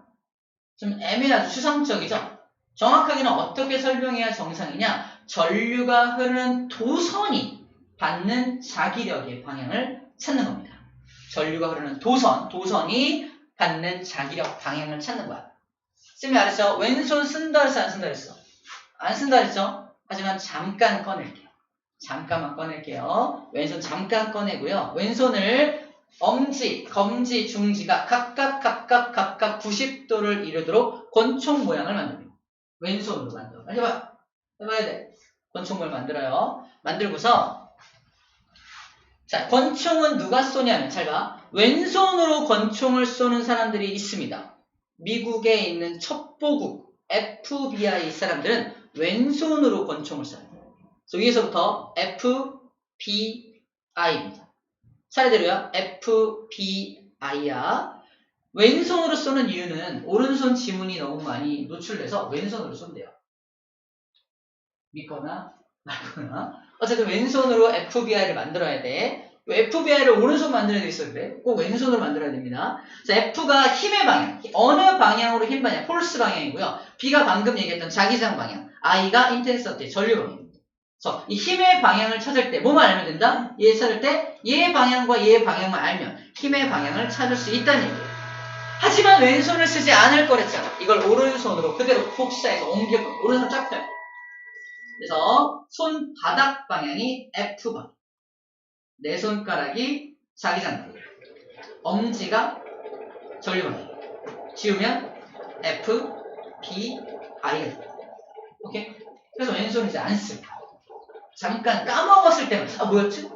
Speaker 1: 좀 애매하죠. 추상적이죠? 정확하게는 어떻게 설명해야 정상이냐? 전류가 흐르는 도선이 받는 자기력의 방향을 찾는 겁니다. 전류가 흐르는 도선이 받는 자기력 방향을 찾는 거야. 쌤이 말했죠? 왼손 쓴다 했어? 안 쓴다 했어? 안 쓴다 했죠? 하지만 잠깐 꺼낼게요. 잠깐만 꺼낼게요. 왼손 잠깐 꺼내고요. 왼손을 엄지, 검지, 중지가 각각 90도를 이루도록 권총 모양을 만듭니다. 왼손으로 만들어. 빨리 해봐. 해봐야 돼. 권총 모양 만들어요. 만들고서 자, 권총은 누가 쏘냐면 잘 봐. 왼손으로 권총을 쏘는 사람들이 있습니다. 미국에 있는 첩보국 FBI 사람들은 왼손으로 권총을 쏴요. 그래서 위에서부터 FBI입니다. 차례대로요. FBI야. 왼손으로 쏘는 이유는 오른손 지문이 너무 많이 노출돼서 왼손으로 쏜대요. 믿거나 말거나. 어쨌든 왼손으로 FBI를 만들어야 돼. FBI를 오른손 만드는 데 있어도 돼. 꼭 왼손으로 만들어야 됩니다. 자, F가 힘의 방향. 어느 방향으로 힘 방향? 폴스 방향이고요. B가 방금 얘기했던 자기장 방향. I가 인텐서티, 전류 방향입니다. 그래서 이 힘의 방향을 찾을 때 뭐만 알면 된다? 얘 찾을 때 얘 방향과 얘 방향만 알면 힘의 방향을 찾을 수 있다는 얘기예요. 하지만 왼손을 쓰지 않을 거랬잖아. 이걸 오른손으로 그대로 복사해서 옮겨 오른손 쫙 펴요. 그래서 손바닥 방향이 F방. 내 손가락이 자기장 방향. 엄지가 전류 방향. 지우면 F, B, I가 됩니다. 오케이? 그래서 왼손을 이제 안 쓸까. 잠깐 까먹었을 때만 뭐였지?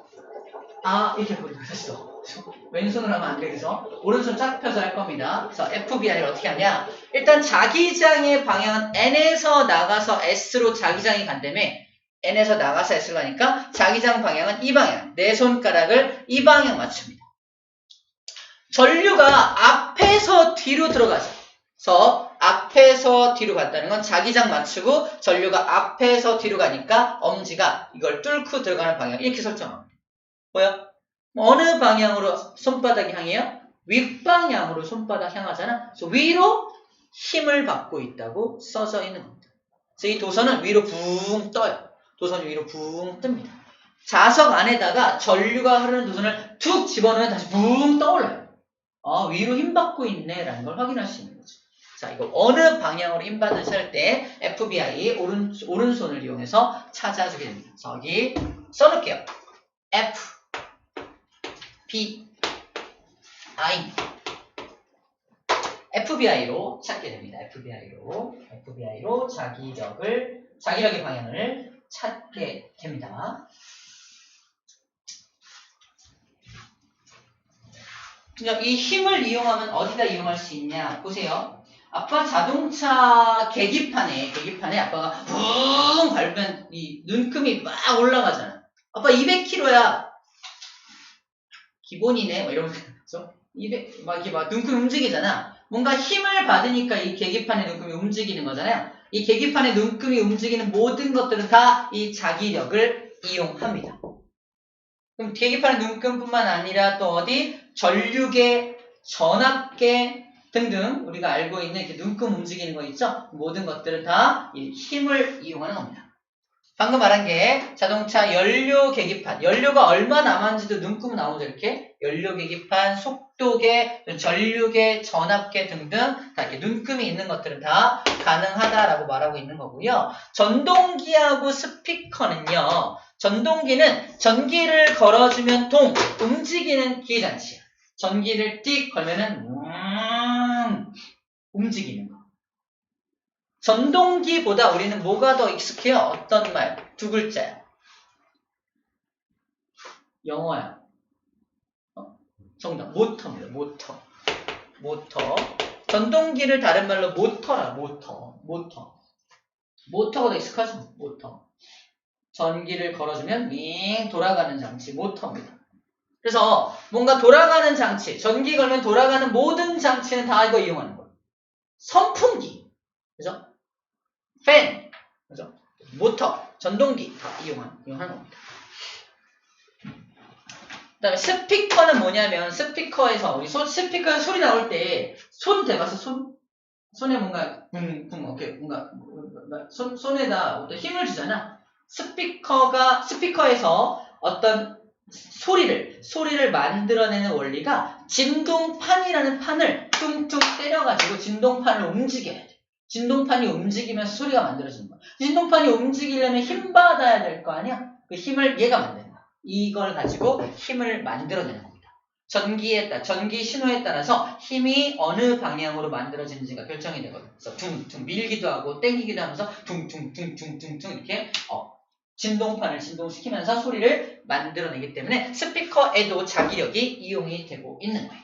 Speaker 1: 이렇게 보이고 있었어. 왼손으로 하면 안 되겠어. 오른손 쫙 펴서 할 겁니다. 그래서 FBI를 어떻게 하냐? 일단 자기장의 방향은 N에서 나가서 S로 자기장이 간다며 N에서 나가서 S로 가니까 자기장 방향은 이 방향. 내 손가락을 이 방향 맞춥니다. 전류가 앞에서 뒤로 들어가죠. 그래서 앞에서 뒤로 갔다는 건 자기장 맞추고 전류가 앞에서 뒤로 가니까 엄지가 이걸 뚫고 들어가는 방향 이렇게 설정합니다. 뭐야? 어느 방향으로 손바닥이 향해요? 윗방향으로 손바닥 향하잖아. 그래서 위로 힘을 받고 있다고 써져 있는 겁니다. 그래서 이 도선은 위로 붕 떠요. 도선이 위로 붕 뜹니다. 자석 안에다가 전류가 흐르는 도선을 툭 집어넣으면 다시 붕 떠올라요. 위로 힘 받고 있네 라는 걸 확인할 수 있는 거죠. 자, 이거 어느 방향으로 힘 받으실 할 때 FBI 오른손을 이용해서 찾아주게 됩니다. 저기 써놓을게요. F B I FBI로 찾게 됩니다. FBI로 자기력의 방향을 찾게 됩니다. 이 힘을 이용하면 어디다 이용할 수 있냐? 보세요. 아빠 자동차 계기판에 아빠가 붕 밟으면 이 눈금이 막 올라가잖아. 아빠 200km야. 기본이네. 뭐 이러면서 200, 막 이렇게 막 눈금이 움직이잖아. 뭔가 힘을 받으니까 이 계기판의 눈금이 움직이는 거잖아요. 이 계기판의 눈금이 움직이는 모든 것들은 다 이 자기력을 이용합니다. 그럼 계기판의 눈금뿐만 아니라 또 어디? 전류계, 전압계 등등 우리가 알고 있는 이렇게 눈금 움직이는 거 있죠? 모든 것들은 다 이 힘을 이용하는 겁니다. 방금 말한 게 자동차 연료 계기판, 연료가 얼마 남았는지도 눈금 나오죠. 이렇게 연료 계기판, 속도계, 전류계, 전압계 등등 다 이렇게 눈금이 있는 것들은 다 가능하다라고 말하고 있는 거고요. 전동기하고 스피커는요. 전동기는 전기를 걸어주면 움직이는 기계장치야. 전기를 띡 걸면은 움직이는 거. 전동기보다 우리는 뭐가 더 익숙해요? 어떤 말? 두 글자야. 영어야. 정답. 모터입니다. 모터. 전동기를 다른 말로 모터라. 모터가 더 익숙하죠? 모터. 전기를 걸어주면 윙 돌아가는 장치. 모터입니다. 그래서 뭔가 돌아가는 장치, 전기 걸면 돌아가는 모든 장치는 다 이거 이용하는 거예요. 선풍기. 그죠? 팬, 그죠? 모터, 전동기 다 이용하는 겁니다. 그 다음에 스피커는 뭐냐면 스피커에서 우리 스피커에서 소리 나올 때 손 대봐서 손에 뭔가 이렇게 뭔가 손에다 어떤 힘을 주잖아. 스피커에서 어떤 소리를 만들어내는 원리가 진동판이라는 판을 퉁퉁 때려가지고 진동판을 움직여야 돼. 진동판이 움직이면서 소리가 만들어지는 거야. 진동판이 움직이려면 힘 받아야 될 거 아니야? 그 힘을 얘가 만드는 거야. 이걸 가지고 힘을 만들어내는 겁니다. 전기 신호에 따라서 힘이 어느 방향으로 만들어지는지가 결정이 되거든요. 그래서 퉁퉁 밀기도 하고 땡기기도 하면서 퉁퉁퉁퉁퉁퉁 이렇게 진동판을 진동시키면서 소리를 만들어내기 때문에 스피커에도 자기력이 이용이 되고 있는 거예요.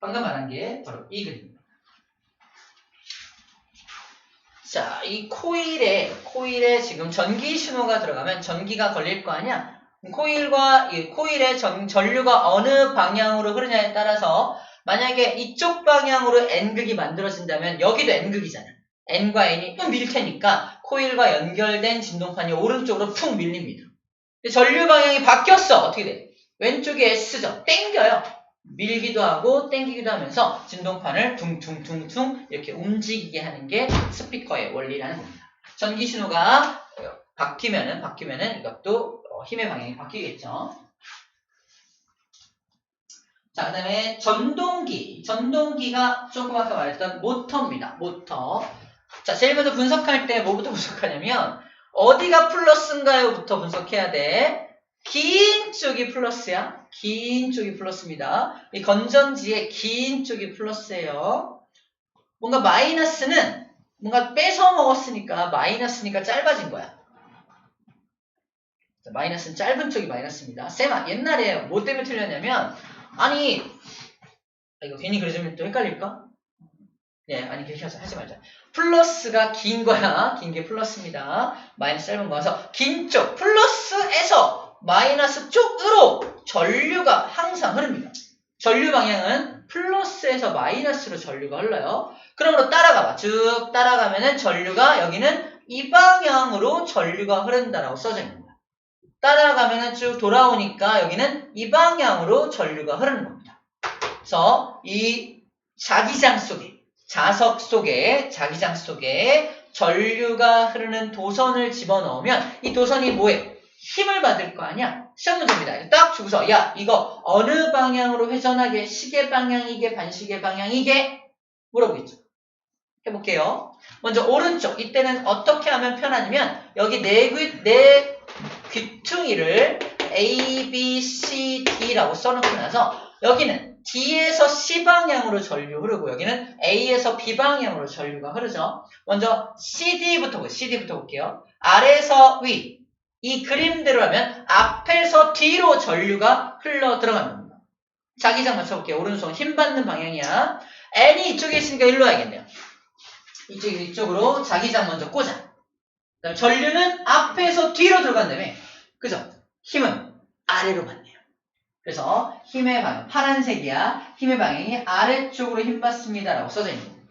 Speaker 1: 방금 말한 게 바로 이 그림입니다. 자, 이 코일에 지금 전기 신호가 들어가면 전기가 걸릴 거 아니야? 코일에 전류가 어느 방향으로 흐르냐에 따라서 만약에 이쪽 방향으로 N극이 만들어진다면 여기도 N극이잖아. N과 N이 밀 테니까 코일과 연결된 진동판이 오른쪽으로 푹 밀립니다. 전류 방향이 바뀌었어. 어떻게 돼? 왼쪽에 S죠. 땡겨요. 밀기도 하고 땡기기도 하면서 진동판을 퉁퉁퉁퉁 이렇게 움직이게 하는 게 스피커의 원리라는 겁니다. 전기 신호가 바뀌면은 이것도 힘의 방향이 바뀌겠죠. 자, 그 다음에 전동기가 조금 아까 말했던 모터입니다. 모터. 자, 제일 먼저 분석할 때 뭐부터 분석하냐면 어디가 플러스인가요?부터 분석해야 돼. 긴 쪽이 플러스야. 긴 쪽이 플러스입니다. 이 건전지의 긴 쪽이 플러스예요. 뭔가 마이너스는 뭔가 뺏어 먹었으니까 마이너스니까 짧아진 거야. 자, 마이너스는 짧은 쪽이 마이너스입니다. 쌤아, 옛날에 뭐 때문에 틀렸냐면 이거 괜히 그려주면 또 헷갈릴까? 예, 아니 그렇게 하지 말자. 플러스가 긴 거야. 긴 게 플러스입니다. 마이너스 짧은 거라서 긴 쪽 플러스에서 마이너스 쪽으로 전류가 항상 흐릅니다. 전류 방향은 플러스에서 마이너스로 전류가 흘러요. 그러므로 따라가봐. 쭉 따라가면은 전류가 여기는 이 방향으로 전류가 흐른다라고 써져 있는 거야. 따라가면은 쭉 돌아오니까 여기는 이 방향으로 전류가 흐르는 겁니다. 그래서 이 자기장 속에 자석 속에 자기장 속에 전류가 흐르는 도선을 집어넣으면 이 도선이 뭐해? 힘을 받을 거 아니야? 시험 문제입니다. 딱 주고서 야 이거 어느 방향으로 회전하게? 시계 방향이게 반시계 방향이게? 물어보겠죠. 해볼게요. 먼저 오른쪽 이때는 어떻게 하면 편하냐면 여기 네 귀퉁이를 A, B, C, D라고 써놓고 나서 여기는 D에서 C 방향으로 전류 흐르고 여기는 A에서 B 방향으로 전류가 흐르죠. 먼저 CD부터 볼게요. 아래에서 위. 이 그림대로 하면 앞에서 뒤로 전류가 흘러 들어가는 겁니다. 자기장 맞춰볼게요. 오른손 힘 받는 방향이야. N이 이쪽에 있으니까 일로 와야겠네요. 이쪽으로 자기장 먼저 꽂아. 그다음에 전류는 앞에서 뒤로 들어간다며. 그죠? 힘은 아래로 받네요. 그래서 힘의 방향, 파란색이야. 힘의 방향이 아래쪽으로 힘 받습니다라고 써져 있는 거예요.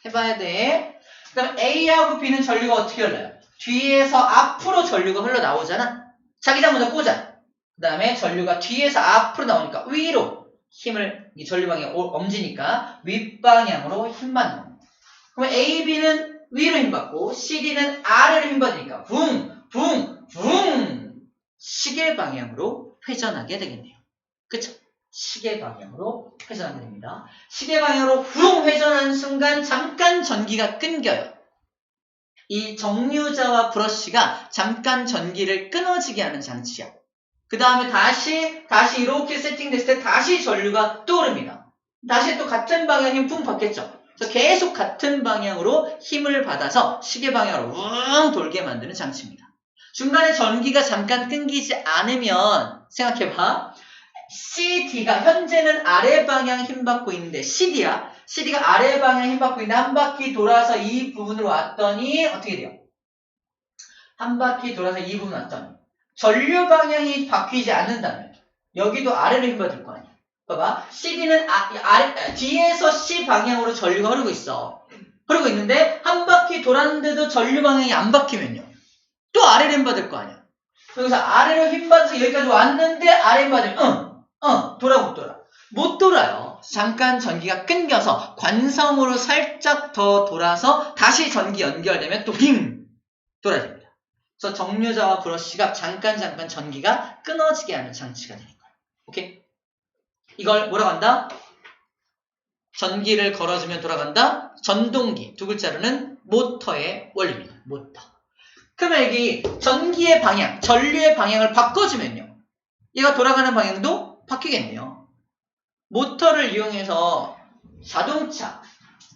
Speaker 1: 해봐야 돼. 그 다음에 A하고 B는 전류가 어떻게 흘러요? 뒤에서 앞으로 전류가 흘러나오잖아. 자기장 먼저 꽂아. 그 다음에 전류가 뒤에서 앞으로 나오니까 위로 힘을, 이 전류 방향이 엄지니까 윗방향으로 힘 받는 겁니다. 그럼 A, B는 위로 힘 받고 CD는 아래로 힘 받으니까 붕 시계 방향으로 회전하게 되겠네요. 그쵸? 시계 방향으로 회전하게 됩니다. 시계 방향으로 붕 회전하는 순간 잠깐 전기가 끊겨요. 이 정류자와 브러쉬가 잠깐 전기를 끊어지게 하는 장치야. 그 다음에 다시 이렇게 세팅됐을 때 다시 전류가 또 흐릅니다. 다시 또 같은 방향 힘 붕 받겠죠. 그래서 계속 같은 방향으로 힘을 받아서 시계 방향으로 웅 돌게 만드는 장치입니다. 중간에 전기가 잠깐 끊기지 않으면 생각해봐. CD가 현재는 아래 방향 힘 받고 있는데 CD가 아래 방향 힘 받고 있는데 한 바퀴 돌아서 이 부분으로 왔더니 어떻게 돼요? 한 바퀴 돌아서 이 부분 왔더니 전류 방향이 바뀌지 않는다면 여기도 아래로 힘 받을 거 아니야. 봐봐. CD는 뒤에서 C 방향으로 전류가 흐르고 있어. 흐르고 있는데 한 바퀴 돌았는데도 전류 방향이 안 바뀌면요. 또 아래로 힘 받을 거 아니야. 여기서 아래로 힘 받아서 여기까지 왔는데 아래 힘 받으면 돌아 못 돌아? 못 돌아요. 잠깐 전기가 끊겨서 관성으로 살짝 더 돌아서 다시 전기 연결되면 또 빙 돌아집니다. 그래서 정류자와 브러쉬가 잠깐 전기가 끊어지게 하는 장치가 되는 거예요. 오케이? 이걸 뭐라고 한다? 전기를 걸어주면 돌아간다? 전동기. 두 글자로는 모터의 원리입니다. 모터. 그러면 여기 전기의 방향, 전류의 방향을 바꿔주면요. 얘가 돌아가는 방향도 바뀌겠네요. 모터를 이용해서 자동차,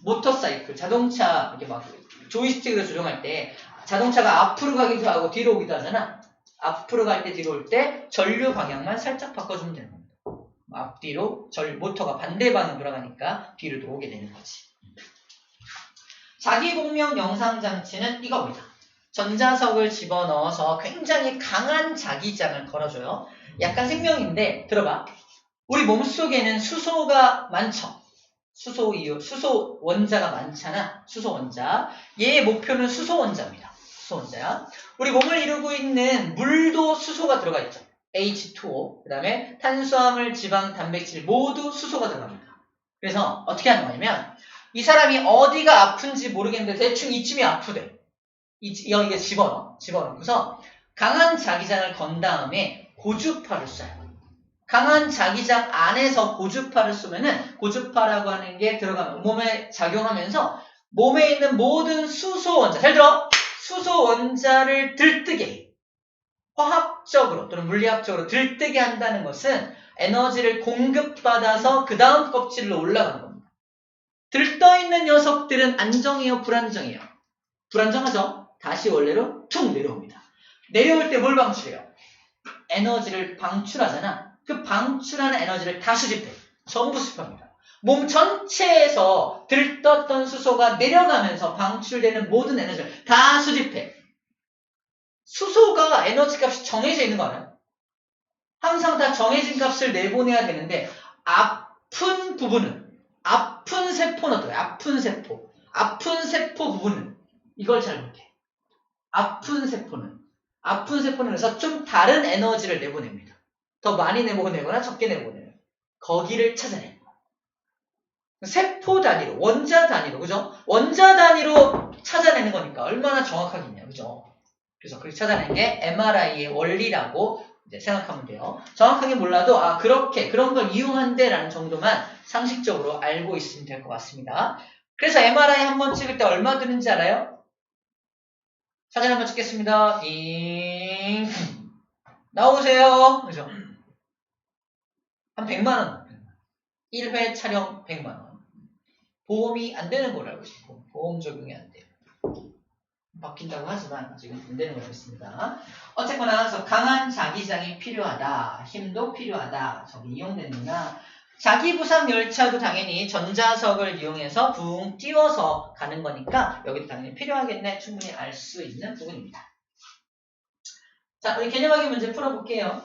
Speaker 1: 모터사이클, 자동차 이렇게 막 조이스틱으로 조정할 때 자동차가 앞으로 가기도 하고 뒤로 오기도 하잖아. 앞으로 갈 때 뒤로 올 때 전류 방향만 살짝 바꿔주면 되는 겁니다. 앞뒤로 모터가 반대 방향으로 돌아가니까 뒤로 오게 되는 거지. 자기공명 영상장치는 이겁니다. 전자석을 집어넣어서 굉장히 강한 자기장을 걸어줘요. 약간 생명인데 들어봐. 우리 몸속에는 수소가 많죠. 수소 원자가 많잖아. 수소 원자. 얘의 목표는 수소 원자입니다. 수소 원자야. 우리 몸을 이루고 있는 물도 수소가 들어가 있죠. H2O. 그 다음에 탄수화물, 지방, 단백질 모두 수소가 들어갑니다. 그래서 어떻게 하는 거냐면 이 사람이 어디가 아픈지 모르겠는데 대충 이쯤이 아프대. 여기에 집어넣고서 강한 자기장을 건 다음에 고주파를 쏴요. 강한 자기장 안에서 고주파를 쏘면은 고주파라고 하는 게 들어가면 몸에 작용하면서 몸에 있는 모든 수소 원자, 잘 들어! 수소 원자를 들뜨게 해요. 화학적으로 또는 물리학적으로 들뜨게 한다는 것은 에너지를 공급받아서 그 다음 껍질로 올라가는 겁니다. 들떠있는 녀석들은 안정해요? 불안정해요? 불안정하죠? 다시 원래로 툭 내려옵니다. 내려올 때 뭘 방출해요? 에너지를 방출하잖아. 그 방출하는 에너지를 다 수집해. 전부 수집합니다. 몸 전체에서 들떴던 수소가 내려가면서 방출되는 모든 에너지를 다 수집해. 수소가 에너지 값이 정해져 있는 거 알아요? 항상 다 정해진 값을 내보내야 되는데 아픈 부분은 아픈 세포는 어때요? 아픈 세포 부분은 이걸 잘 못해. 아픈 세포는 그래서 좀 다른 에너지를 내보냅니다. 더 많이 내보내거나 적게 내보내요. 거기를 찾아내는 거예요. 세포 단위로, 원자 단위로, 그죠? 원자 단위로 찾아내는 거니까 얼마나 정확하겠냐, 그죠? 그래서 그렇게 찾아내는 게 MRI의 원리라고 이제 생각하면 돼요. 정확하게 몰라도 그렇게 그런 걸 이용한대라는 정도만 상식적으로 알고 있으면 될 것 같습니다. 그래서 MRI 한번 찍을 때 얼마 드는지 알아요? 사진 한번 찍겠습니다. 나오세요. 그죠? 한 100만 원. 1회 촬영 100만 원. 보험이 안 되는 걸 알고 있어요. 보험 적용이 안 돼요. 바뀐다고 하지만 아직은 안 되는 걸 있습니다. 어쨌거나 그래서 강한 자기장이 필요하다. 힘도 필요하다. 저기 이용되느냐. 자기부상 열차도 당연히 전자석을 이용해서 붕 띄워서 가는 거니까 여기도 당연히 필요하겠네. 충분히 알 수 있는 부분입니다. 자, 우리 개념하기 문제 풀어볼게요.